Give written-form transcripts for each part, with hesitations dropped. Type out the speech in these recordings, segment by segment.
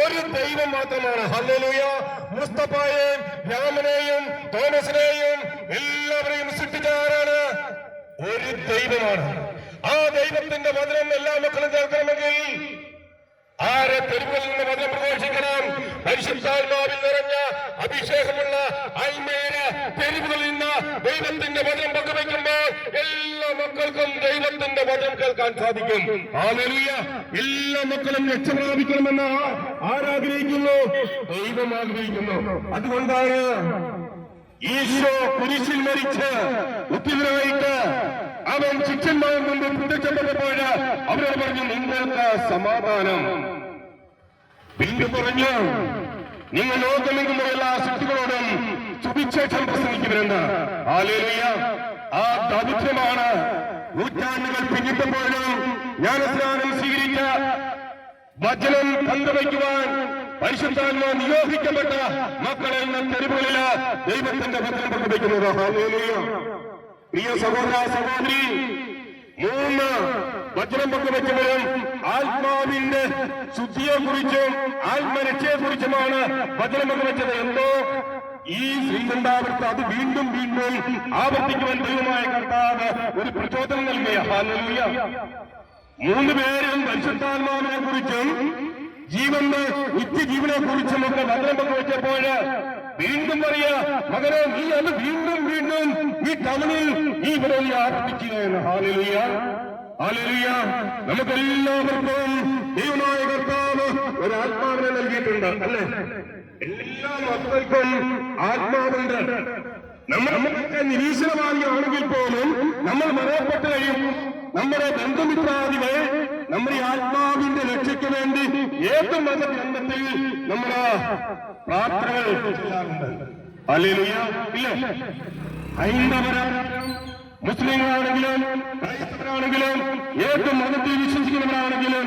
ഒരു ദൈവം മാത്രമാണ്. ഹല്ലേലൂയ. മുസ്തഫയെയും രാമനെയും തോമസിനെയും എല്ലാവരെയും സൃഷ്ടിച്ച ആരാണ്? ഒരു ദൈവമാണ്. ആ ദൈവത്തിന്റെ വചനം എല്ലാ മക്കളും കേൾക്കണമെങ്കിൽ ആരെ തെരുവുകളിൽ നിന്ന് വചനം പ്രഘോഷിക്കണം? പരിശുദ്ധാത്മാവിൽ നിറഞ്ഞ അഭിഷേകമുള്ള ആത്മീയ തെരുവുകളിൽ നിന്ന് ദൈവത്തിന്റെ വചനം പങ്കുവയ്ക്കുമ്പോൾ എല്ലാ മക്കൾക്കും ദൈവത്തിന്റെ വചനം കേൾക്കാൻ സാധിക്കും. ഹല്ലേലൂയ. എല്ലാ മക്കളും രക്ഷ പ്രാപിക്കണമെന്ന് ആരാഗ്രഹിക്കുന്നു? ദൈവം ആഗ്രഹിക്കുന്നു. അതുകൊണ്ടാണ് ഈശോ കുരിശിൽ മരിച്ച് ഉത്തിതനായിട്ട് അവൻ ശിഷ്യന്മാരുടെ മുമ്പിൽ പ്രത്യക്ഷപ്പെട്ടപ്പോൾ അവരോട് പറഞ്ഞു, നിങ്ങൾക്ക് സമാധാനം. പിന്നെ പറഞ്ഞു, നിങ്ങൾ ലോകമെങ്ങുമുള്ള എല്ലാ ശക്തികളോടും സുവിശേഷം പ്രസംഗിക്കുമെന്ന്. ഹല്ലേലൂയ. ആ ദൗത്യമാണ് നൂറ്റാണ്ടുകൾ പിന്നിട്ടപ്പോഴും ജ്ഞാനസ്നാനം സ്വീകരിച്ച വചനം പങ്കുവയ്ക്കുവാൻ പരിശുദ്ധാത്മാ നിയോഗിക്കപ്പെട്ട മക്കളെ തെരുവുകളില് ദൈവത്തിന്റെ വചനം പങ്കുവയ്ക്കുന്നത്. ഹല്ലേലൂയ. പ്രിയ സഹോദര സഹോദരി, 3 വചനം പങ്കുവയ്ക്കുമ്പോഴും ആത്മാവിന്റെ ശുദ്ധിയെ കുറിച്ചും ആത്മരക്ഷയെ കുറിച്ചുമാണ് വചനം പങ്കുവച്ചത്. എന്തോ ഈ ശ്രീകണ്ഠാവൃത്ത് അത് വീണ്ടും വീണ്ടും ആവർത്തിക്കുവാൻ ദൈവമായ കർത്താവ് ഒരു പ്രചോദനം നൽകിയ. ഹല്ലേലൂയ. 3 പേരും പരിശുദ്ധാത്മാവിനെ കുറിച്ചും ജീവന്റെ നിത്യജീവനെ കുറിച്ചുമൊക്കെ വചനം പങ്കുവച്ചപ്പോൾ വീണ്ടും പറയാ, മകനെ നീ അത് വീണ്ടും വീണ്ടും ഈ ടൗണിൽ ഈ വിരലി ആവർത്തിക്കുകയാണ്. ഹല്ലേലൂയ. ഹല്ലേലൂയ. നമുക്കെല്ലാവർക്കും ദൈവമായ കർത്താവ് ഒരു ആത്മാവിനെ നൽകിയിട്ടുണ്ട്, അല്ലേ? എല്ലാ മക്കൾക്കും ആത്മാവുണ്ട്. നമ്മളൊക്കെ നിരീശ്വരവാദിയാണെങ്കിൽ പോലും നമ്മൾ മരണപ്പെട്ട് കഴിയും. നമ്മുടെ ബന്ധുമിത്രാദികൾ നമ്മുടെ ആത്മാവിന്റെ രക്ഷയ്ക്ക് വേണ്ടി ഏത് മതഗ്രന്ഥത്തിൽ നമ്മുടെ പ്രാർത്ഥനകൾ ചെയ്യാറുണ്ട്. ഹല്ലേലൂയ. ഇല്ലേ? ഹൈന്ദവരാണെങ്കിലും മുസ്ലിങ്ങളാണെങ്കിലും ക്രൈസ്തവരാണെങ്കിലും ഏത് മതത്തിൽ വിശ്വസിക്കുന്നവരാണെങ്കിലും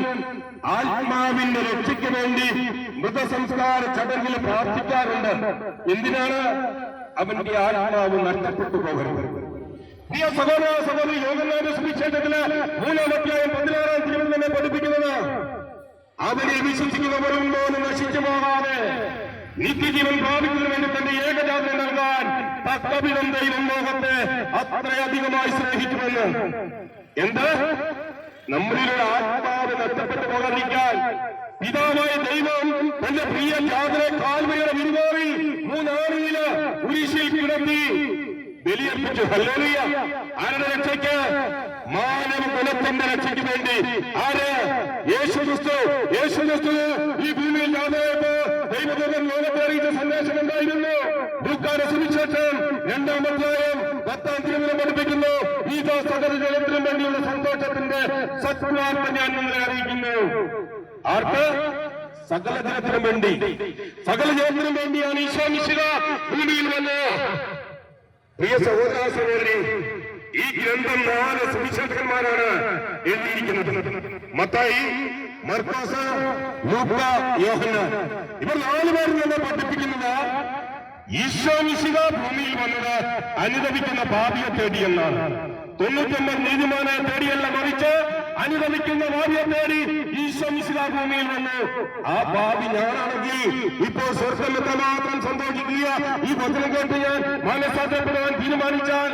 ആത്മാവിന്റെ രക്ഷയ്ക്ക് വേണ്ടി മൃതസംസ്കാര ചടങ്ങിൽ പ്രാർത്ഥിക്കാറുണ്ട്. എന്തിനാണ്? അവന്റെ ആത്മാവ് നഷ്ടപ്പെട്ടു പോകരുത്. പ്രിയ സഹോദര സഹോദരി, യോഹന്നാന്റെ സുവിശേഷത്തില് 3-ാം അധ്യായം 16-ാം തിരുവചനം തന്നെ പഠിപ്പിക്കുന്നത്, അവനെ വിശ്വസിക്കുന്നവരും പോലും നശിച്ചു പോകാതെ നിത്യജീവൻ പ്രാപിക്കുന്നതിന് വേണ്ടി തന്റെ ഏകജാതനെ നൽകാൻ തക്കവിധം ദൈവം ലോകത്തെ അത്രയധികമായി സ്നേഹിക്കുമെന്ന്. എന്ത്? നമ്മളിലുള്ള ആത്മാവ് നഷ്ടപ്പെട്ടു പോകാതിരിക്കാൻ പിതാവായ ദൈവം തന്റെ പ്രിയ ജാതനെ കാൽവരിയുടെ വിരുവാറിൽ 3 ആണിയില് കുരിശിൽ കിടത്തി ബലിയർപ്പിച്ചു. ഹല്ലേലൂയ. ആരുടെ രക്ഷയ്ക്ക്? മാനവ കുലത്തിന്റെ രക്ഷയ്ക്ക് വേണ്ടി. ആര്? യേശുക്രിസ്തു. യേശുക്രിസ്തു ഈ ഭൂമിയിൽ ജാതകത്ത് ദൈവദൂതൻ ലോകത്തെ അറിയിച്ച സന്ദേശം എന്തായിരുന്നു? ലൂക്കായുടെ സുവിശേഷം 2-ാം അധ്യായം 10-ാം തിരുവചനം പഠിപ്പിക്കുന്നു, ഈ സകല ജനത്തിനും വേണ്ടിയുള്ള സന്തോഷത്തിന്റെ സത്വാർത്ത ഞാൻ നിങ്ങളെ അറിയിക്കുന്നു. ആർക്ക്? സകല ജനത്തിനും വേണ്ടി. സകല ജനത്തിനും വേണ്ടിയാണ് ഈശോ മിശിഹ ഭൂമിയിൽ വന്നത്. പ്രിയ സഹോദര സഹോദരി, ഈ ഗ്രന്ഥം 4 സുവിശേഷകന്മാരാണ് എഴുതിയിരിക്കുന്നത്. മത്തായി, മർക്കോസ്, ലൂക്ക, യോഹന്നാൻ. ഇവർ 4 പേരും തന്നെ പഠിപ്പിക്കുന്നത് ഈശോ മിശിഹ ഭൂമിയിൽ വന്നത് അനുദപിക്കുന്ന പാപിയെ തേടിയെന്നാണ്. 99 നീതിമാനെ തേടിയല്ല, മറിച്ച് അനുദപിക്കുന്ന പാപിയെ തേടി ഈശോ മിശിഹ ഭൂമിയിൽ വന്നു. ആ പാപി ഞാനാണെങ്കിൽ ഇപ്പോൾ സ്വർഗ്ഗം എത്രമാത്രം സന്തോഷിക്കുക. ഈ വചനം കേട്ട് ഞാൻ മനസ്സാധ്യപ്പെടാൻ തീരുമാനിച്ചാൽ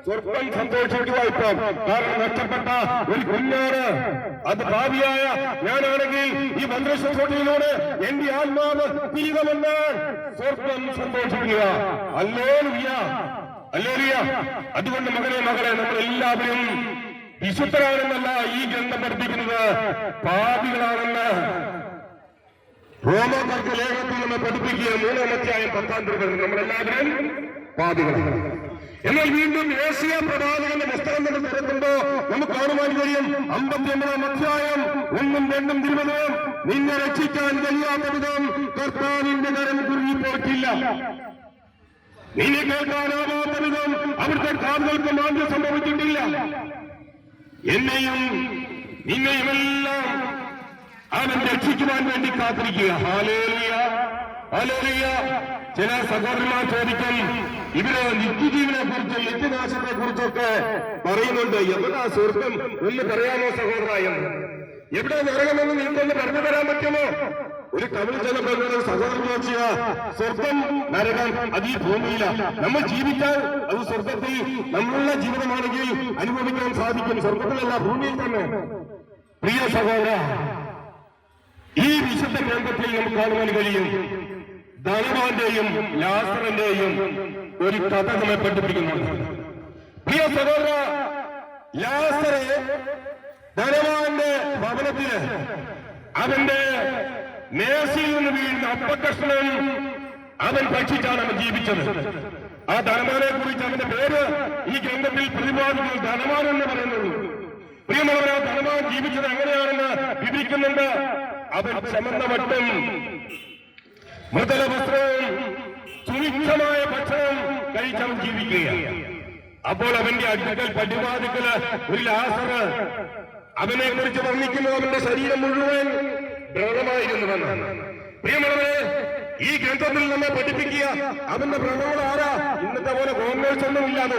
സ്വർഗ്ഗം സന്തോഷിക്കുക ഇപ്പം. കാരണം നഷ്ടപ്പെട്ട ഒരു കുഞ്ഞാണ്, അത് പാപിയായ ഞാനാണെങ്കിൽ ഈ മന്ത്രശോധനയിലൂടെ എന്റെ ആത്മാവ് തിരികെ വന്നാൽ സ്വർഗ്ഗം സന്തോഷിക്കുക. ഹല്ലേലൂയ. ഹല്ലേലൂയ. അതുകൊണ്ട് മകനെ നമ്മളെല്ലാവരും വിശുദ്ധരാണെന്നല്ല ഈ ഗ്രന്ഥം പഠിപ്പിക്കുന്നത്, പാപികളാണെന്ന് റോമാക്കാർക്ക് ലേഖനത്തിൽ നമ്മൾ പഠിപ്പിക്കുക. 3-ാം അധ്യായം 10-ാം തിരുവചനം. നമ്മളെല്ലാവരും പാപികളാണ്. എന്നാൽ വീണ്ടും ഏഷ്യ പ്രവാചകന്റെ പുസ്തകം തന്നെ തുറക്കുമ്പോ നമുക്ക് കാണുവാൻ കഴിയും 59-ാം അധ്യായം 1-ഉം 2-ഉം തിരുവചനം, നിന്നെ രക്ഷിക്കാൻ കഴിയാത്ത വിധം കർത്താവിന്റെ കരം കുറുകിപ്പോയിട്ടില്ല, നിന്നെ കേൾക്കാനാവാത്ത വിധം അവിടുത്തെ കാതുകൾക്ക് മാന്ദ്യം സംഭവിച്ചിട്ടില്ല, എന്നെയും നിന്നെയുമെല്ലാം അവൻ രക്ഷിക്കുവാൻ വേണ്ടി കാത്തിരിക്കുക. ഹല്ലേലൂയ. ഹല്ലേലൂയ. ചില സഹോദരന്മാർ ചോദിക്കും, ഇവര് നിത്യജീവനെ കുറിച്ചും നിത്യനാശത്തെ കുറിച്ചൊക്കെ പറയുന്നുണ്ട്. എവിടാ സ്വർഗം ഒന്ന് പറയാമോ സഹോദര എന്ന്? എവിടെ നരകമെന്ന് നിങ്ങൾക്കൊന്ന് പറഞ്ഞു തരാൻ പറ്റുമോ? ഒരു ടൗണിൽ ചെന്നപ്പോൾ സഹോദരൻ ചോദിച്ച സ്വർഗം നരകം അത് ഈ ഭൂമിയിലാണ്. നമ്മൾ ജീവിച്ചാൽ അത് സ്വർഗത്തിൽ നമ്മളുടെ ജീവിതമാണെങ്കിൽ അനുഭവിക്കാൻ സാധിക്കും. സ്വർഗത്തിലല്ല, ഭൂമിയിൽ തന്നെ. പ്രിയ സഹോദര, ഈ വിശുദ്ധ ഗ്രന്ഥത്തിൽ നമുക്ക് കാണുവാൻ കഴിയും ധനവാന്റെയും ലാസറിന്റെയും ഒരു കഥ നമ്മെ പഠിപ്പിക്കുന്നുണ്ട്. പ്രിയ സഹോദര, ലാസറെ ധനവാന്റെ ഭവനത്തില് അവന്റെ മേശയിൽ നിന്ന് വീഴുന്ന അപ്പക്കഷ്ണം അവൻ ഭക്ഷിച്ചാണ് അവൻ ജീവിച്ചത്. ആ ധനവാനെ കുറിച്ച് അവന്റെ പേര് ഈ ഗ്രന്ഥത്തിൽ പ്രതിപാദിക്കുന്നത് ധനവാൻ എന്ന് പറയുന്നുള്ളൂ. പ്രിയമുള്ളവർ, ആ ധനവാൻ ജീവിച്ചത് എങ്ങനെയാണെന്ന് വിവരിക്കുന്നുണ്ട്. അവൻ ചമന്ന വട്ടം, മൃദുല വസ്ത്രവും സുവിക്ഷമായ ഭക്ഷണം കഴിച്ചവൻ ജീവിക്കുകയാണ്. അപ്പോൾ അവന്റെ അടുക്കൽ പടിവാതിക്കല് ഒരു ലാസറ് അവനെ കുറിച്ച് വർണ്ണിക്കുന്നു. അവന്റെ ശരീരം മുഴുവൻ വ്രണമായിരുന്നുവെന്നാണ്. പ്രിയമുള്ളവരെ, ഈ ഗ്രന്ഥത്തിൽ നമ്മെ പഠിപ്പിക്കുക അവന്റെ വ്രണങ്ങൾ ആരാ? ഇന്നത്തെ പോലെ കോൺഗ്രസ് ഒന്നുമില്ലാതെ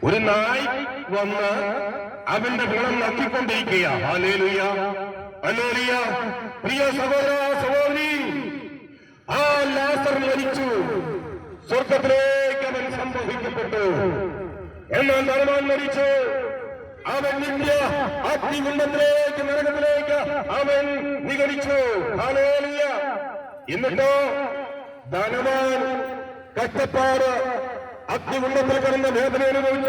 ഒരു നായ് വന്ന് അവന്റെ വ്രണം നക്കിക്കൊണ്ടിരിക്കുക. Hallelujah, hallelujah. പ്രിയ സഹോദര, സഹോദരി, ആ ലാസർ മരിച്ചു, സ്വർഗത്തിലേക്ക് അവൻ സംഭവിക്കപ്പെട്ടു. എന്നാൽ ധനവാൻ മരിച്ചു, അവൻ നിത്യ അഗ്നികുണ്ഡത്തിലേക്ക്, നരകത്തിലേക്ക് അവൻ നിഗളിച്ചു. ഹല്ലേലൂയ. എന്നിട്ടോ ധനവാൻ കഷ്ടപ്പാട് അഗ്നികുണ്ഡത്തിൽ കിടന്ന വേദന അനുഭവിച്ച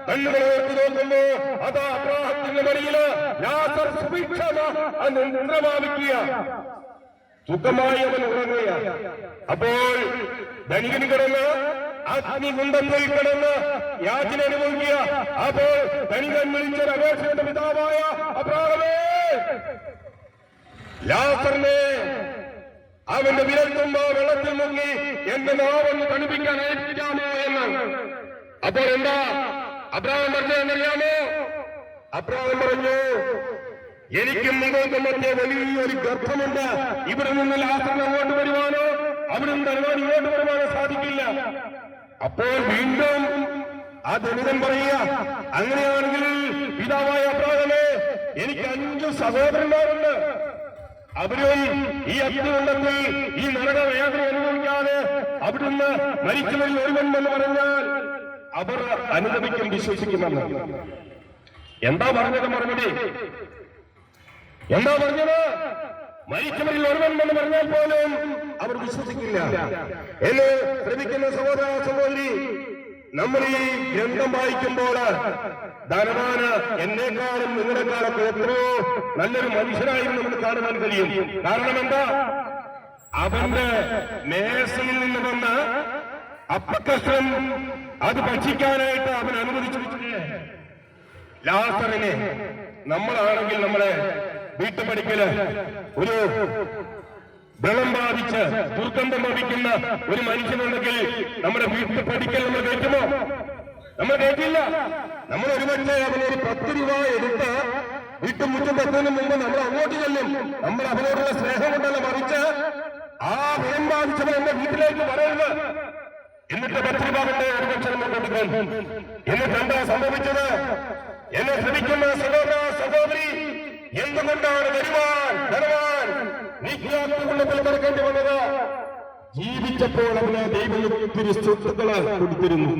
കണ്ണുകളെ നോക്കുമ്പോ അതാ അബ്രാഹത്തിന്റെ വഴിയില് ലാസർ സുഭിക്ഷമാവിക്കുക, സുഖമായി അവൻ ഉറങ്ങുക. അപ്പോൾ ധനികൻ കിടന്ന് അഗ്നികുണ്ഡത്തിൽ കിടന്ന് യാചന അനുഭവിക്കുക. അപ്പോൾ ധനികൻ വിളിച്ചൊരു അപേക്ഷയുടെ പിതാവായ അബ്രാഹമേ, ലാസറിനെ അവന്റെ വിരൽത്തുമ്പോ വെള്ളത്തിൽ മുങ്ങി എന്റെ നാവൊന്ന് തണുപ്പിക്കാൻ ഏൽപ്പിക്കാമോ എന്ന്. അപ്പോൾ എന്താ അബ്രാഹം പറഞ്ഞതെന്നറിയാമോ? അബ്രാഹം പറഞ്ഞു, എനിക്കും നിങ്ങൾക്കും മറ്റേ വലിയൊരു ഗർഭമുണ്ട്. ഇവിടെ നിന്ന് ലാസറിന് അങ്ങോട്ട് വരുവാനോ അവിടെ നിന്ന് ധനവാൻ ഇങ്ങോട്ട് വരുവാനോ സാധിക്കില്ല. അപ്പോൾ വീണ്ടും ആ ധനികൻ പറയുക, അങ്ങനെയാണെങ്കിൽ പിതാവായ അബ്രാഹമേ, എനിക്ക് 5 സഹോദരന്മാരുണ്ട്. അവരും ഈ അഗ്നികുണ്ഡത്തിൽ ഈ നരക വേദന അനുഭവിക്കാതെ അവിടുന്ന് മരിച്ചവരിൽ ഒരുവൻ എന്ന് പറഞ്ഞാൽ അവർ അനുദപിക്കും, വിശ്വസിക്കുമെന്ന്. എന്താ പറഞ്ഞത്? മറുപടി എന്താ പറഞ്ഞത്? മരിച്ചവരിൽ ഒരുവൻ എന്ന് പറഞ്ഞാൽ പോലും അവർ വിശ്വസിക്കില്ല. എന്ന് ശ്രമിക്കുന്ന സഹോദര, സഹോദരി, നമ്മൾ ഈ ഗ്രന്ഥം വായിക്കുമ്പോൾ ധനവാന് എന്നെക്കാളും നിങ്ങളെക്കാളൊക്കെ എത്രയോ നല്ലൊരു മനുഷ്യനായിരുന്നു നമുക്ക് കാണുവാൻ കഴിയും. കാരണം എന്താ? അവന്റെ മേശയിൽ നിന്ന് വന്ന അപ്പക്കഷ്ണം അത് ഭക്ഷിക്കാനായിട്ട് അവൻ അനുവദിച്ചിട്ടില്ലേ? ലാസറിനെ നമ്മളാണെങ്കിൽ നമ്മളെ വീട്ടുപടിക്കല് ഒരു വെള്ളം ബാധിച്ച് ദുർഗന്ധം ബാധിക്കുന്ന ഒരു മനുഷ്യനുണ്ടെങ്കിൽ നമ്മുടെ വീട്ടിൽ പഠിക്കൽ നമ്മൾ കേൾക്കുമോ? നമ്മൾ കേട്ടില്ല. നമ്മൾ ഒരുപക്ഷെ അവനൊരു 10 രൂപ എടുത്ത് വീട്ടുമുറ്റം വെക്കുന്നതിന് മുമ്പ് നമ്മൾ അങ്ങോട്ട് ചെല്ലും. നമ്മൾ അവനോടുള്ള സ്നേഹം കൊണ്ടല്ല, മറിച്ച് ആ വെള്ളം ബാധിച്ചവൻ എന്റെ വീട്ടിലേക്ക് വരരുത് എന്നിട്ട് 10 രൂപ കൊണ്ട് ഒരുപക്ഷെ നമ്മൾ കൊടുക്കും. എന്നിട്ട് എന്താ സംഭവിച്ചത്? എന്നെ ശ്രമിക്കുന്ന സഹോദര, സഹോദരി, എന്തുകൊണ്ടാണ് ധനവാൻ നിത്യാത്മകുണ്ഡത്തിൽ കിടക്കേണ്ടി വന്നത്? ജീവിച്ചപ്പോൾ അവന് ദൈവം ഒത്തിരി സ്വത്തുക്കള് കൊടുത്തിരുന്നു.